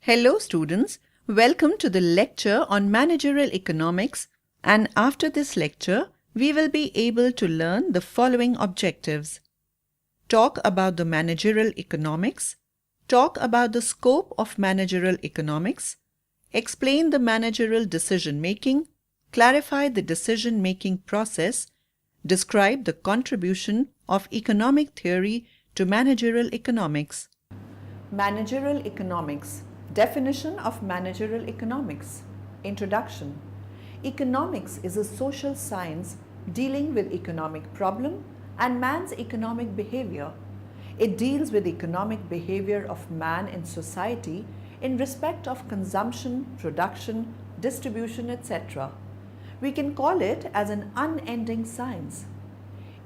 Hello students, welcome to the lecture on Managerial Economics, and after this lecture, we will be able to learn the following objectives. Talk about the Managerial Economics, talk about the scope of Managerial Economics, explain the managerial decision making, clarify the decision making process, describe the contribution of economic theory to managerial economics. Managerial Economics. Definition of Managerial Economics. Introduction. Economics is a social science dealing with economic problem and man's economic behavior. It deals with economic behavior of man in society in respect of consumption, production, distribution, etc. We can call it as an unending science.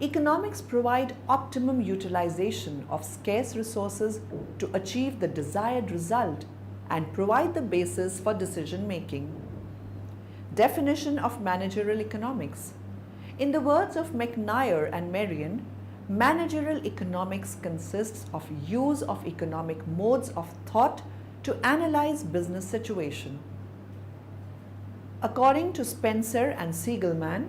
Economics provide optimum utilization of scarce resources to achieve the desired result and provide the basis for decision making. Definition of Managerial Economics. In the words of McNair and Marion, managerial economics consists of use of economic modes of thought to analyze business situation. According to Spencer and Siegelman,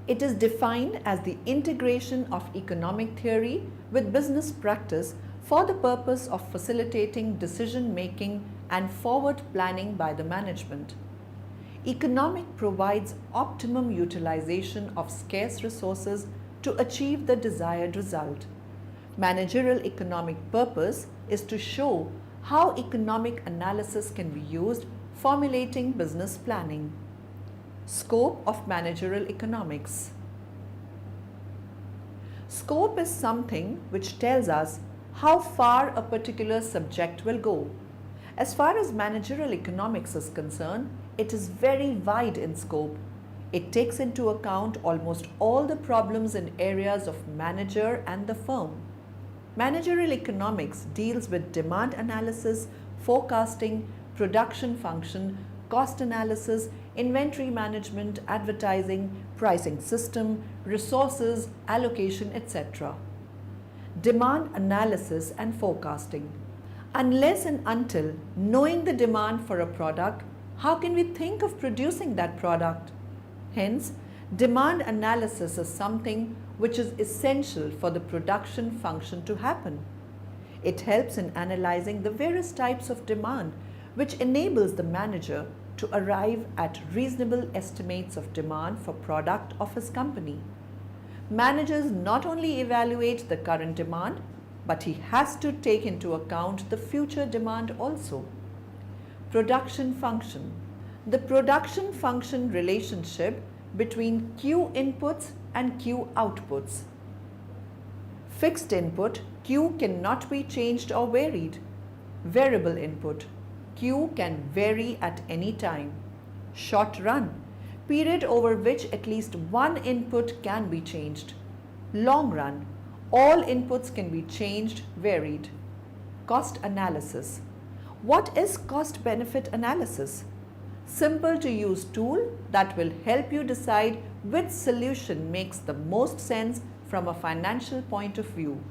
it is defined as the integration of economic theory with business practice for the purpose of facilitating decision making and forward planning by the management. Economic provides optimum utilization of scarce resources to achieve the desired result. Managerial economic purpose is to show how economic analysis can be used formulating business planning. Scope of Managerial Economics. Scope is something which tells us how far a particular subject will go. As far as managerial economics is concerned, it is very wide in scope. It takes into account almost all the problems in areas of manager and the firm. Managerial economics deals with demand analysis, forecasting, production function, cost analysis, inventory management, advertising, pricing system, resources, allocation, etc. Demand analysis and forecasting. Unless and until knowing the demand for a product, how can we think of producing that product? Hence, demand analysis is something which is essential for the production function to happen. It helps in analyzing the various types of demand, which enables the manager to arrive at reasonable estimates of demand for product of his company. Managers not only evaluate the current demand, but he has to take into account the future demand also. Production function. The production function relationship between Q inputs and Q outputs. Fixed input, Q cannot be changed or varied. Variable input, Q can vary at any time. Short run, period over which at least one input can be changed. Long run, all inputs can be changed, varied. Cost analysis. What is cost benefit analysis? Simple to use tool that will help you decide which solution makes the most sense from a financial point of view.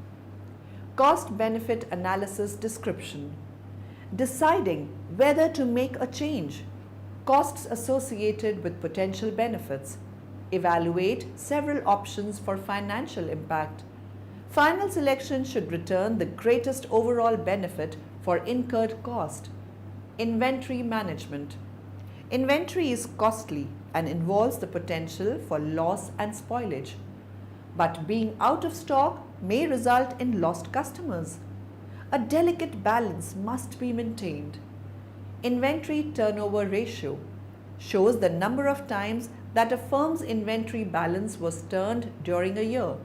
Cost benefit analysis description. Deciding whether to make a change. Costs associated with potential benefits. Evaluate several options for financial impact. Final selection should return the greatest overall benefit for incurred cost. Inventory management. Inventory is costly and involves the potential for loss and spoilage. But being out of stock may result in lost customers. A delicate balance must be maintained. Inventory turnover ratio shows the number of times that a firm's inventory balance was turned during a year.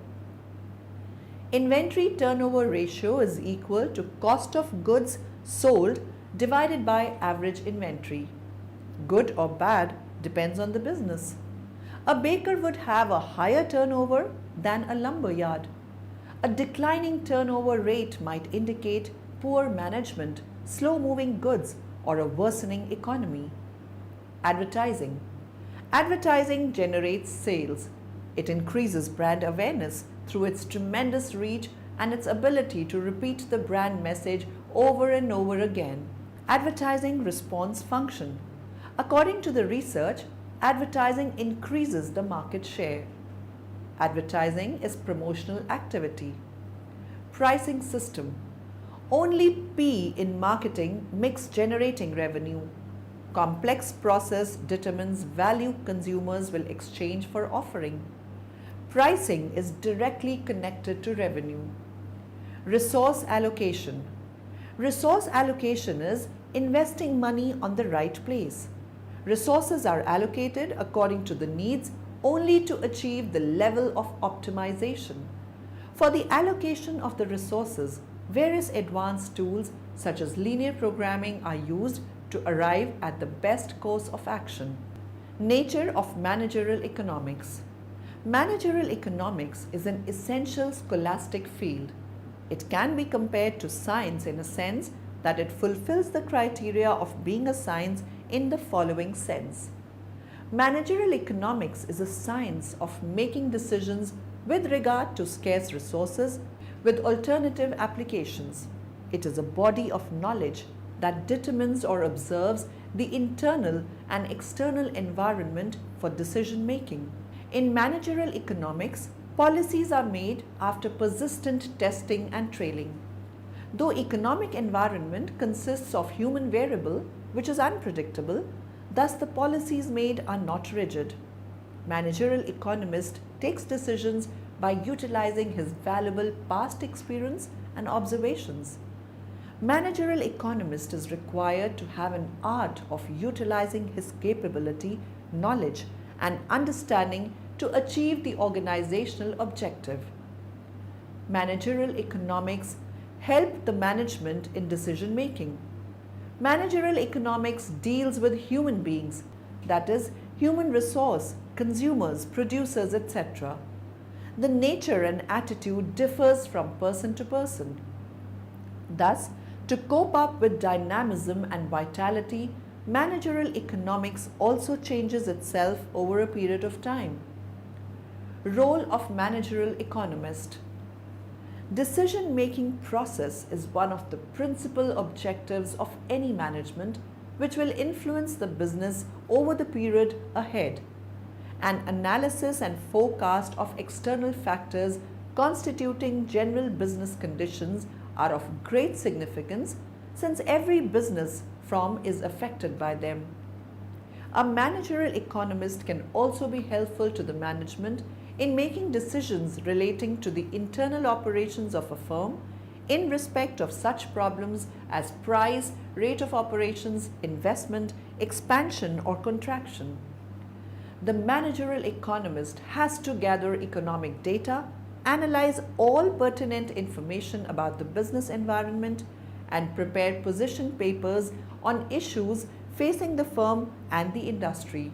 Inventory turnover ratio is equal to cost of goods sold divided by average inventory. Good or bad depends on the business. A baker would have a higher turnover than a lumber yard. A declining turnover rate might indicate poor management, slow-moving goods, or a worsening economy. Advertising. Advertising generates sales. It increases brand awareness through its tremendous reach and its ability to repeat the brand message over and over again. Advertising response function. According to the research, advertising increases the market share. Advertising is promotional activity. Pricing system. Only P in marketing makes generating revenue. Complex process determines value consumers will exchange for offering. Pricing is directly connected to revenue. Resource allocation. Resource allocation is investing money on the right place. Resources are allocated according to the needs only to achieve the level of optimization. For the allocation of the resources, various advanced tools such as linear programming are used to arrive at the best course of action. Nature of managerial economics. Managerial economics is an essential scholastic field. It can be compared to science in a sense that it fulfills the criteria of being a science in the following sense. Managerial economics is a science of making decisions with regard to scarce resources with alternative applications. It is a body of knowledge that determines or observes the internal and external environment for decision making. In managerial economics, policies are made after persistent testing and trailing. Though economic environment consists of human variable, which is unpredictable, thus the policies made are not rigid. Managerial economist takes decisions by utilizing his valuable past experience and observations. Managerial economist is required to have an art of utilizing his capability, knowledge, and understanding to achieve the organizational objective. Managerial economics help the management in decision making. Managerial economics deals with human beings, that is, human resource, consumers, producers, etc. The nature and attitude differs from person to person. Thus, to cope up with dynamism and vitality, managerial economics also changes itself over a period of time. Role of managerial economist. Decision-making process is one of the principal objectives of any management which will influence the business over the period ahead. An analysis and forecast of external factors constituting general business conditions are of great significance since every business firm is affected by them. A managerial economist can also be helpful to the management in making decisions relating to the internal operations of a firm in respect of such problems as price, rate of operations, investment, expansion or contraction. The managerial economist has to gather economic data, analyze all pertinent information about the business environment, and prepare position papers on issues facing the firm and the industry.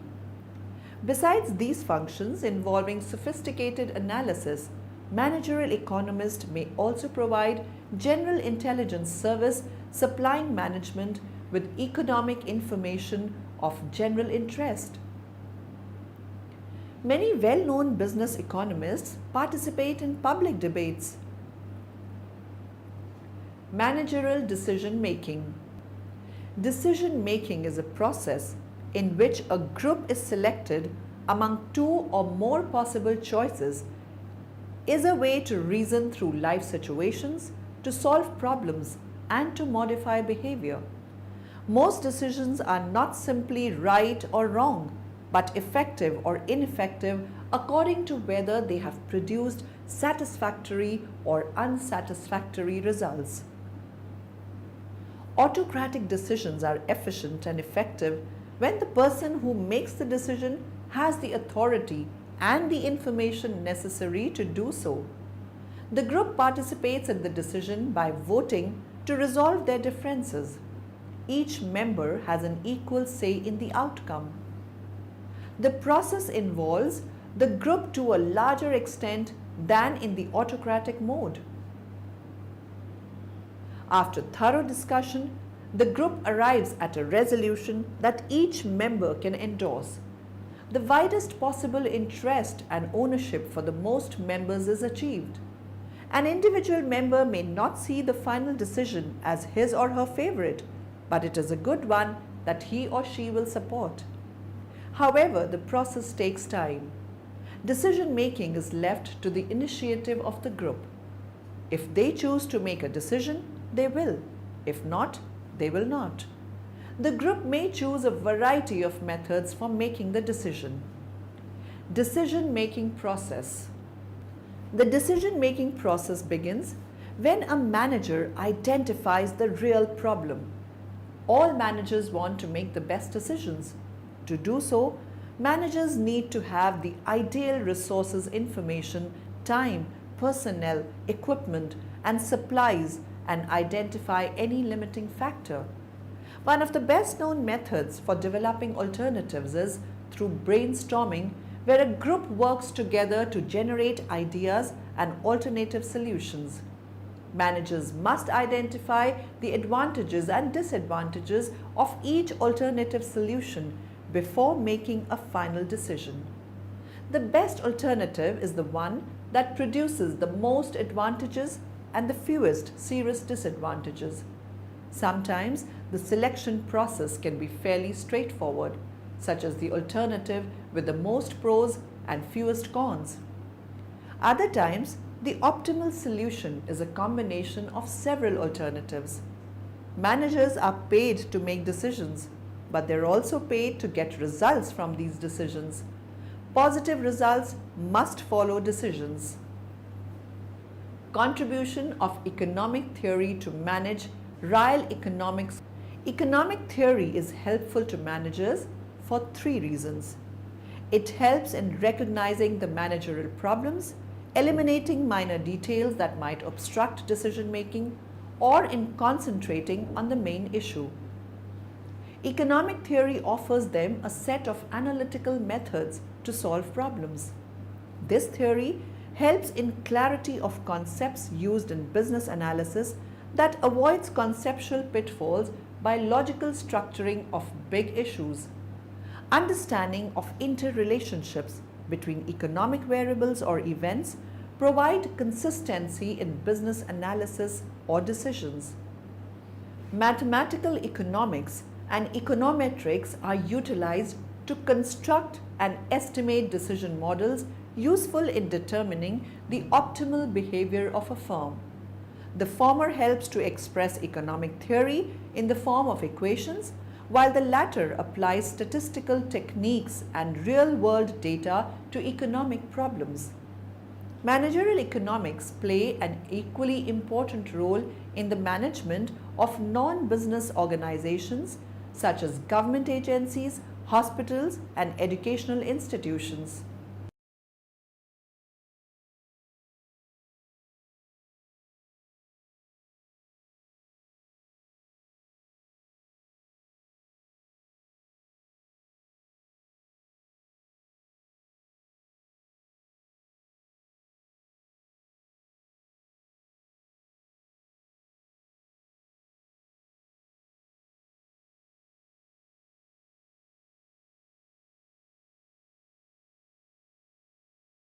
Besides these functions involving sophisticated analysis, managerial economist may also provide general intelligence service supplying management with economic information of general interest. Many well-known business economists participate in public debates. Managerial decision-making. Decision-making is a process in which a group is selected among two or more possible choices, is a way to reason through life situations, to solve problems, and to modify behavior. Most decisions are not simply right or wrong, but effective or ineffective according to whether they have produced satisfactory or unsatisfactory results. Autocratic decisions are efficient and effective when the person who makes the decision has the authority and the information necessary to do so. The group participates in the decision by voting to resolve their differences. Each member has an equal say in the outcome. The process involves the group to a larger extent than in the autocratic mode. After thorough discussion, the group arrives at a resolution that each member can endorse. The widest possible interest and ownership for the most members is achieved. An individual member may not see the final decision as his or her favorite, but it is a good one that he or she will support. However, the process takes time. Decision making is left to the initiative of the group. If they choose to make a decision, they will. If not, they will not. The group may choose a variety of methods for making the decision. Decision-making process. The decision-making process begins when a manager identifies the real problem. All managers want to make the best decisions. To do so, managers need to have the ideal resources, information, time, personnel, equipment, and supplies, and identify any limiting factor. One of the best known methods for developing alternatives is through brainstorming, where a group works together to generate ideas and alternative solutions. Managers must identify the advantages and disadvantages of each alternative solution before making a final decision. The best alternative is the one that produces the most advantages and the fewest serious disadvantages. Sometimes the selection process can be fairly straightforward, such as the alternative with the most pros and fewest cons. Other times, the optimal solution is a combination of several alternatives. Managers are paid to make decisions, but they're also paid to get results from these decisions. Positive results must follow decisions. Contribution of economic theory to manage real economics. Economic theory is helpful to managers for three reasons. It helps in recognizing the managerial problems, eliminating minor details that might obstruct decision making, or in concentrating on the main issue. Economic theory offers them a set of analytical methods to solve problems. This theory helps in clarity of concepts used in business analysis that avoids conceptual pitfalls by logical structuring of big issues. Understanding of interrelationships between economic variables or events provide consistency in business analysis or decisions. Mathematical economics and econometrics are utilized to construct and estimate decision models useful in determining the optimal behavior of a firm. The former helps to express economic theory in the form of equations, while the latter applies statistical techniques and real-world data to economic problems. Managerial economics play an equally important role in the management of non-business organizations such as government agencies, hospitals, and educational institutions.